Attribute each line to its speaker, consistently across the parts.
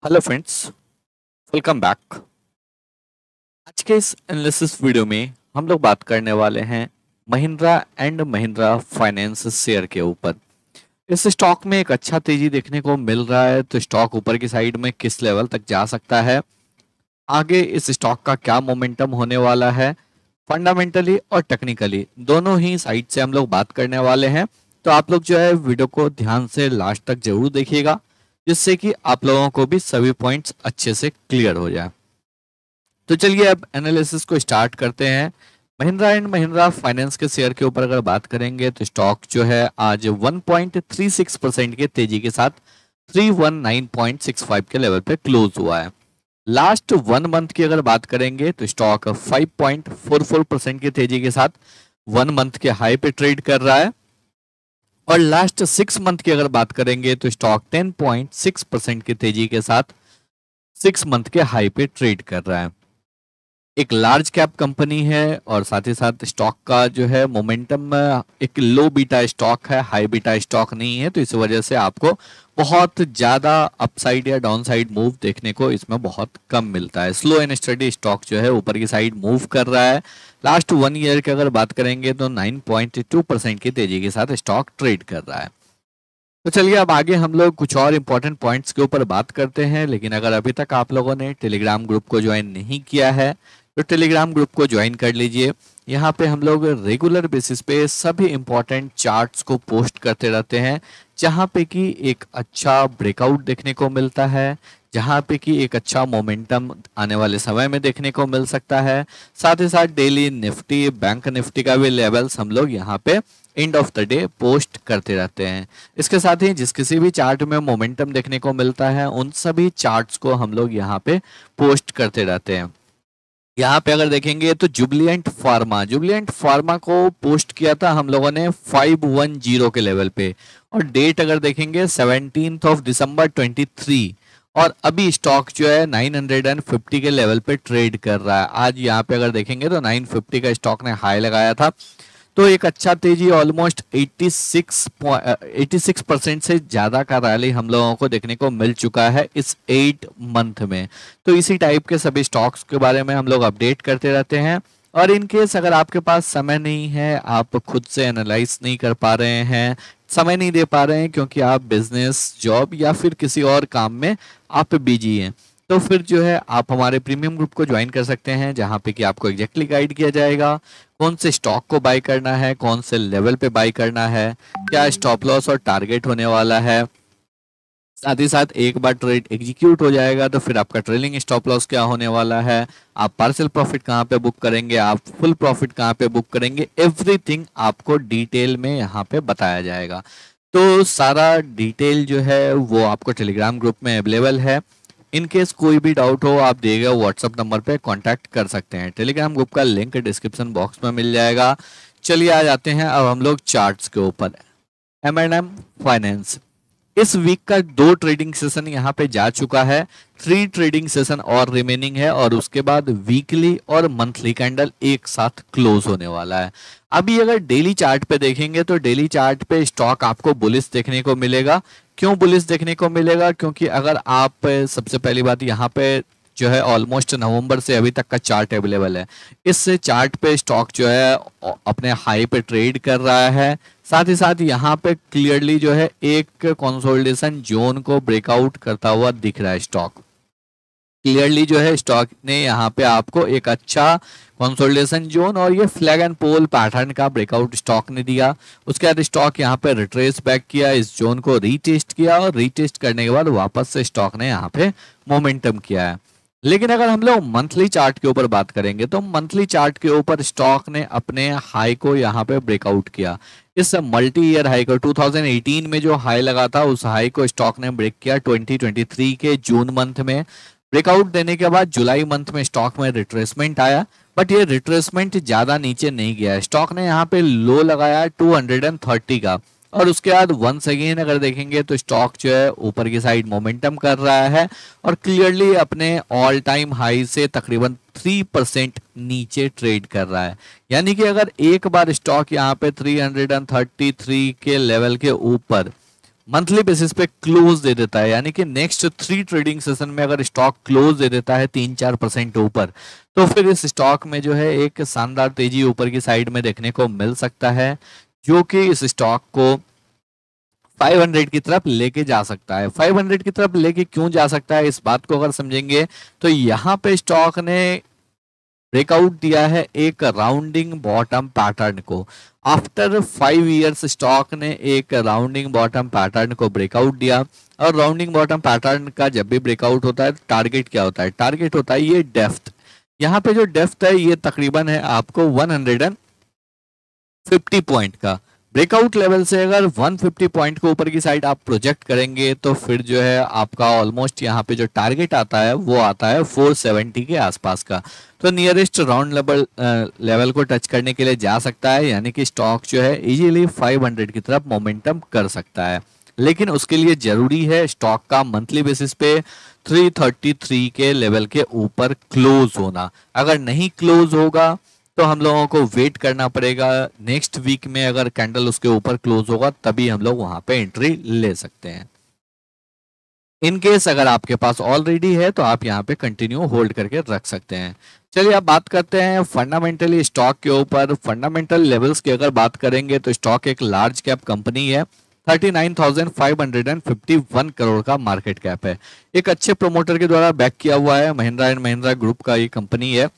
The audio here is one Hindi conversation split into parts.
Speaker 1: Hello friends, welcome back. आज के इस एनालिसिस वीडियो में हम लोग बात करने वाले हैं Mahindra and Mahindra finance share के ऊपर। इस स्टॉक में एक अच्छा तेजी देखने को मिल रहा है, तो स्टॉक ऊपर की साइड में किस लेवल तक जा सकता है, आगे इस स्टॉक का क्या मोमेंटम होने वाला है, फंडामेंटली और टेक्निकली दोनों ही साइड से हम लोग बात करने वाले हैं। तो आप लोग जो है वीडियो को ध्यान से लास्ट तक जरूर देखिएगा, जिससे कि आप लोगों को भी सभी पॉइंट्स अच्छे से क्लियर हो जाए। तो चलिए अब एनालिसिस को स्टार्ट करते हैं। महिंद्रा एंड महिंद्रा फाइनेंस के शेयर के ऊपर अगर बात करेंगे तो स्टॉक जो है आज 1.36% के तेजी के साथ 319.65 के लेवल पे क्लोज हुआ है। लास्ट 1 मंथ की अगर बात करेंगे तो स्टॉक 5.44% की तेजी के साथ 1 मंथ के हाई पे ट्रेड कर रहा है, और लास्ट 6 मंथ की अगर बात करेंगे तो स्टॉक 10.6% की तेजी के साथ 6 मंथ के हाई पे ट्रेड कर रहा है। एक लार्ज कैप कंपनी है और साथ ही साथ स्टॉक का जो है मोमेंटम एक लो बीटा स्टॉक है, हाई बीटा स्टॉक नहीं है, तो इस वजह से आपको बहुत ज्यादा अपसाइड या डाउन साइड मूव देखने को इसमें बहुत कम मिलता है। स्लो एंड स्टडी स्टॉक जो है ऊपर की साइड मूव कर रहा है। लास्ट 1 ईयर की अगर बात करेंगे तो 9.2% की तेजी के साथ स्टॉक ट्रेड कर रहा है। तो चलिए अब आगे हम लोग कुछ और इम्पोर्टेंट पॉइंट्स के ऊपर बात करते हैं, लेकिन अगर अभी तक आप लोगों ने टेलीग्राम ग्रुप को ज्वाइन नहीं किया है तो टेलीग्राम ग्रुप को ज्वाइन कर लीजिए। यहाँ पे हम लोग रेगुलर बेसिस पे सभी इम्पोर्टेंट चार्ट्स को पोस्ट करते रहते हैं, जहाँ पे कि एक अच्छा ब्रेकआउट देखने को मिलता है, जहाँ पे कि एक अच्छा मोमेंटम आने वाले समय में देखने को मिल सकता है। साथ ही साथ डेली निफ्टी, बैंक निफ्टी का भी लेवल्स हम लोग यहाँ पे end of the day post करते रहते हैं। इसके साथ ही जिस किसी भी चार्ट में मोमेंटम देखने को मिलता है उन सभी चार्ट्स को हम लोग यहाँ पे पोस्ट करते रहते हैं। यहाँ पे अगर देखेंगे तो जुबलिएंट फार्मा को पोस्ट किया था हम लोगों ने 510 के लेवल पे, और डेट अगर देखेंगे 17 दिसंबर 23, और अभी स्टॉक जो है 950 के लेवल पे ट्रेड कर रहा है। आज यहाँ पे अगर देखेंगे तो 950 का स्टॉक ने हाई लगाया था, तो एक अच्छा तेजी ऑलमोस्ट 86% से ज़्यादा का रैली हम लोगों को देखने को मिल चुका है इस 8 मंथ में। तो इसी टाइप के सभी स्टॉक्स के बारे में हम लोग अपडेट करते रहते हैं, और इन केस अगर आपके पास समय नहीं है, आप खुद से एनालाइज नहीं कर पा रहे हैं, समय नहीं दे पा रहे हैं क्योंकि आप बिजनेस, जॉब या फिर किसी और काम में आप बिजी हैं, तो फिर जो है आप हमारे प्रीमियम ग्रुप को ज्वाइन कर सकते हैं, जहाँ पे कि आपको एग्जैक्टली गाइड किया जाएगा कौन से स्टॉक को बाय करना है, कौन से लेवल पे बाय करना है, क्या स्टॉप लॉस और टारगेट होने वाला है। साथ ही साथ एक बार ट्रेड एग्जीक्यूट हो जाएगा तो फिर आपका ट्रेलिंग स्टॉप लॉस क्या होने वाला है, आप पार्शियल प्रॉफिट कहाँ पे बुक करेंगे, आप फुल प्रॉफिट कहाँ पे बुक करेंगे, एवरीथिंग आपको डिटेल में यहाँ पे बताया जाएगा। तो सारा डिटेल जो है वो आपको टेलीग्राम ग्रुप में अवेलेबल है। इन केस कोई भी डाउट हो आप दिए गए व्हाट्सएप नंबर पे कांटेक्ट कर सकते हैं। टेलीग्राम ग्रुप का लिंक डिस्क्रिप्शन बॉक्स में मिल जाएगा। चलिए आ जाते हैं अब हम लोग चार्ट्स के ऊपर। M&M फाइनेंस इस वीक का 2 ट्रेडिंग सेशन यहाँ पे जा चुका है, 3 ट्रेडिंग सेशन और रिमेनिंग है, और उसके बाद वीकली और मंथली कैंडल एक साथ क्लोज होने वाला है। अभी अगर डेली चार्ट पे देखेंगे तो डेली चार्ट पे स्टॉक आपको बुलिश देखने को मिलेगा। क्यों बुलिश देखने को मिलेगा? क्योंकि अगर आप सबसे पहली बात यहाँ पे जो है ऑलमोस्ट नवंबर से अभी तक का चार्ट अवेलेबल है, इस चार्ट पे स्टॉक जो है अपने हाई पे ट्रेड कर रहा है। साथ ही साथ यहाँ पे क्लियरली जो है एक कंसोलिडेशन जोन को ब्रेकआउट करता हुआ दिख रहा है। स्टॉक क्लियरली जो है स्टॉक ने यहाँ पे आपको एक अच्छा कंसोलिडेशन जोन और ये फ्लैग एंड पोल पैटर्न का ब्रेकआउट स्टॉक ने दिया। उसके बाद स्टॉक यहाँ पे रिट्रेस बैक किया, इस जोन को रीटेस्ट किया, और रीटेस्ट करने के बाद वापस से स्टॉक ने यहाँ पे मोमेंटम किया है। लेकिन अगर हम लोग मंथली चार्ट के ऊपर बात करेंगे तो मंथली चार्ट के ऊपर स्टॉक ने अपने हाई को यहाँ पे ब्रेकआउट किया। इस मल्टी ईयर हाई को 2018 में जो हाई लगा था उस हाई को स्टॉक ने ब्रेक किया 2023 के जून मंथ में। ब्रेकआउट देने के बाद जुलाई मंथ में स्टॉक में रिट्रेसमेंट आया, बट ये रिट्रेसमेंट ज्यादा नीचे नहीं गया। स्टॉक ने यहाँ पे लो लगाया 230 का, और उसके बाद वंस अगेन अगर देखेंगे तो स्टॉक जो है ऊपर की साइड मोमेंटम कर रहा है, और क्लियरली अपने ऑल टाइम हाई से तकरीबन 3% नीचे ट्रेड कर रहा है। यानी कि अगर एक बार स्टॉक यहाँ पे 333 के लेवल के ऊपर मंथली बेसिस पे क्लोज दे देता है, यानी कि नेक्स्ट 3 ट्रेडिंग सेशन में अगर स्टॉक क्लोज दे देता है 3-4% ऊपर, तो फिर इस स्टॉक में जो है एक शानदार तेजी ऊपर की साइड में देखने को मिल सकता है, जो कि इस स्टॉक को 500 की तरफ लेके जा सकता है। 500 की तरफ लेके क्यों जा सकता है, इस बात को अगर समझेंगे तो यहाँ पे स्टॉक ने ब्रेकआउट दिया है एक राउंडिंग बॉटम पैटर्न को। आफ्टर 5 इयर्स स्टॉक ने एक राउंडिंग बॉटम पैटर्न को ब्रेकआउट दिया, और राउंडिंग बॉटम पैटर्न का जब भी ब्रेकआउट होता है टारगेट क्या होता है, टारगेट होता है ये डेप्थ। यहाँ पे जो डेप्थ है ये तकरीबन है आपको 150 पॉइंट का। ब्रेकआउट लेवल से अगर 150 पॉइंट को ऊपर की साइड आप प्रोजेक्ट करेंगे तो फिर जो है आपका ऑलमोस्ट यहाँ पे जो टारगेट आता है वो आता है 470 के आसपास का। तो नियरेस्ट राउंड लेवल को टच करने के लिए जा सकता है, यानी कि स्टॉक जो है इजीली 500 की तरफ मोमेंटम कर सकता है। लेकिन उसके लिए जरूरी है स्टॉक का मंथली बेसिस पे 333 के लेवल के ऊपर क्लोज होना। अगर नहीं क्लोज होगा तो हम लोगों को वेट करना पड़ेगा, नेक्स्ट वीक में अगर कैंडल उसके ऊपर क्लोज होगा तभी हम लोग वहां पे एंट्री ले सकते हैं। इन केस अगर आपके पास ऑलरेडी है तो आप यहाँ पे कंटिन्यू होल्ड करके रख सकते हैं। चलिए अब बात करते हैं फंडामेंटली स्टॉक के ऊपर। फंडामेंटल लेवल्स की अगर बात करेंगे तो स्टॉक एक लार्ज कैप कंपनी है, 39,551 करोड़ का मार्केट कैप है। एक अच्छे प्रोमोटर के द्वारा बैक किया हुआ है, महिंद्रा एंड महिंद्रा ग्रुप का ये कंपनी है।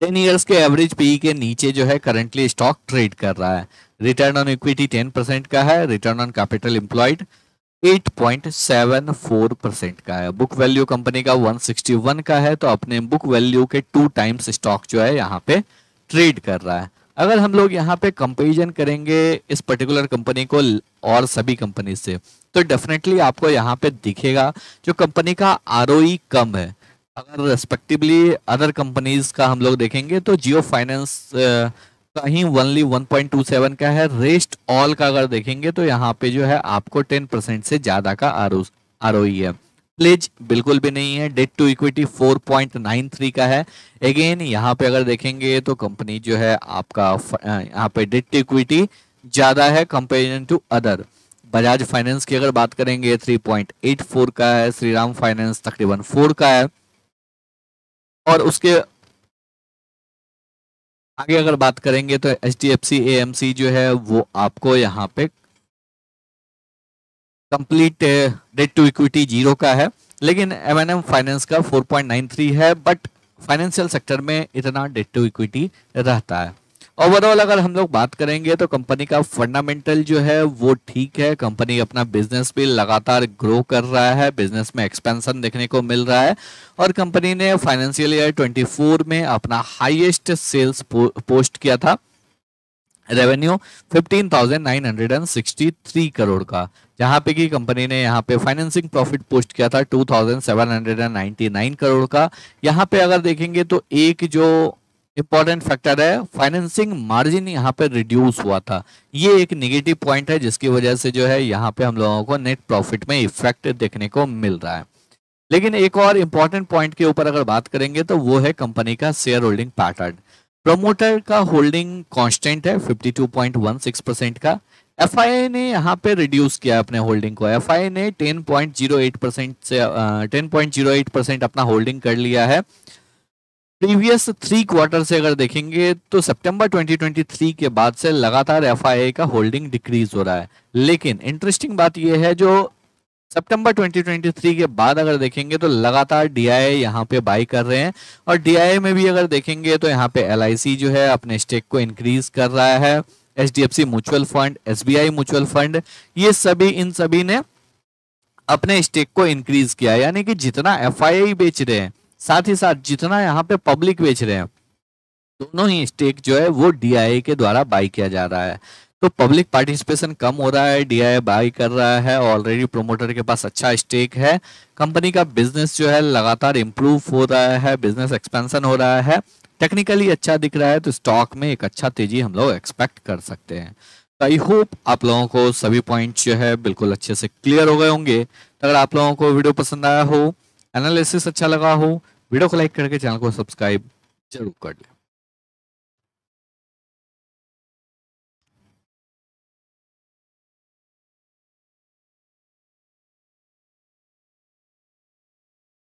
Speaker 1: 10 इयर्स के एवरेज पीई के नीचे जो है करंटली स्टॉक ट्रेड कर रहा है। रिटर्न ऑन इक्विटी 10% का है, रिटर्न ऑन कैपिटल एम्प्लॉयड 8.74% का है। बुक वैल्यू कंपनी का 161 का है, तो अपने बुक वैल्यू के 2 टाइम्स स्टॉक जो है यहाँ पे ट्रेड कर रहा है। अगर हम लोग यहाँ पे कंपेरिजन करेंगे इस पर्टिकुलर कंपनी को और सभी कंपनी से, तो डेफिनेटली आपको यहाँ पे दिखेगा जो कंपनी का आरओई कम है। अगर रेस्पेक्टिवली अदर कंपनीज का हम लोग देखेंगे तो जियो फाइनेंस का ही ओनली 1.27 का है। रेस्ट ऑल का अगर देखेंगे तो यहाँ पे जो है आपको 10% से ज्यादा का आरओई है। प्लेज बिल्कुल भी नहीं है। डेट टू इक्विटी 4.93 का है। अगेन यहाँ पे अगर देखेंगे तो कंपनी जो है आपका यहाँ पे डेट टू इक्विटी ज्यादा है comparison to other. Bajaj finance की अगर बात करेंगे 3.84 का है, श्रीराम फाइनेंस तकरीबन 4 का है, और उसके आगे अगर बात करेंगे तो HDFC AMC जो है वो आपको यहाँ पे कंप्लीट डेट टू इक्विटी 0 का है, लेकिन M&M फाइनेंस का 4.93 है, बट फाइनेंशियल सेक्टर में इतना डेट टू इक्विटी रहता है। ओवरऑल अगर हम लोग बात करेंगे तो कंपनी का फंडामेंटल जो है वो ठीक है। कंपनी अपना बिजनेस भी लगातार ग्रो कर रहा है, बिजनेस में एक्सपेंशन देखने को मिल रहा है, और कंपनी ने फाइनेंशियल ईयर 24 में अपना हाईएस्ट सेल्स पोस्ट किया था, रेवेन्यू 15,963 करोड़ का, जहां पे कि कंपनी ने यहाँ पे फाइनेंसिंग प्रॉफिट पोस्ट किया था 2,799 करोड़ का। यहाँ पे अगर देखेंगे तो एक जो इंपॉर्टेंट फैक्टर है, फाइनेंसिंग मार्जिन यहाँ पे रिड्यूस हुआ था। ये एक नेगेटिव पॉइंट है जिसकी वजह से जो है यहाँ पे हम लोगों को नेट प्रॉफिट में इफेक्ट देखने को मिल रहा है। लेकिन एक और इंपॉर्टेंट पॉइंट के ऊपर अगर बात करेंगे तो वो है कंपनी का शेयर होल्डिंग पैटर्न। प्रमोटर का होल्डिंग कांस्टेंट है 52.16% का। एफआईआई ने यहाँ पे रिड्यूस किया अपने होल्डिंग को। एफआईआई ने 10.08% से 10.08% अपना होल्डिंग कर लिया है। प्रीवियस 3 क्वार्टर से अगर देखेंगे तो सितंबर 2023 के बाद से लगातार एफआईआई का होल्डिंग डिक्रीज हो रहा है। लेकिन इंटरेस्टिंग बात यह है, जो सितंबर 2023 के बाद अगर देखेंगे तो लगातार डीआईआई यहाँ पे बाई कर रहे हैं, और डीआईआई में भी अगर देखेंगे तो यहाँ पे एलआईसी जो है अपने स्टेक को इंक्रीज कर रहा है। HDFC mutual fund, SBI mutual fund, ये सभी इन सभी ने अपने स्टेक को इंक्रीज किया, यानी कि जितना एफआईआई बेच रहे हैं साथ ही साथ जितना यहाँ पे पब्लिक बेच रहे हैं, दोनों ही स्टेक जो है वो डीआईआई के द्वारा बाई किया जा रहा है। तो पब्लिक पार्टिसिपेशन कम हो रहा है, डीआईआई बाई कर रहा है, ऑलरेडी प्रोमोटर के पास अच्छा स्टेक है, कंपनी का बिजनेस जो है लगातार इंप्रूव हो रहा है, बिजनेस एक्सपेंशन हो रहा है, टेक्निकली अच्छा दिख रहा है, तो स्टॉक में एक अच्छा तेजी हम लोग एक्सपेक्ट कर सकते हैं। तो आई होप आप लोगों को सभी पॉइंट्स जो है बिल्कुल अच्छे से क्लियर हो गए होंगे। तो अगर आप लोगों को वीडियो पसंद आया हो, एनालिसिस अच्छा लगा हो, वीडियो को लाइक करके चैनल को सब्सक्राइब जरूर कर लें।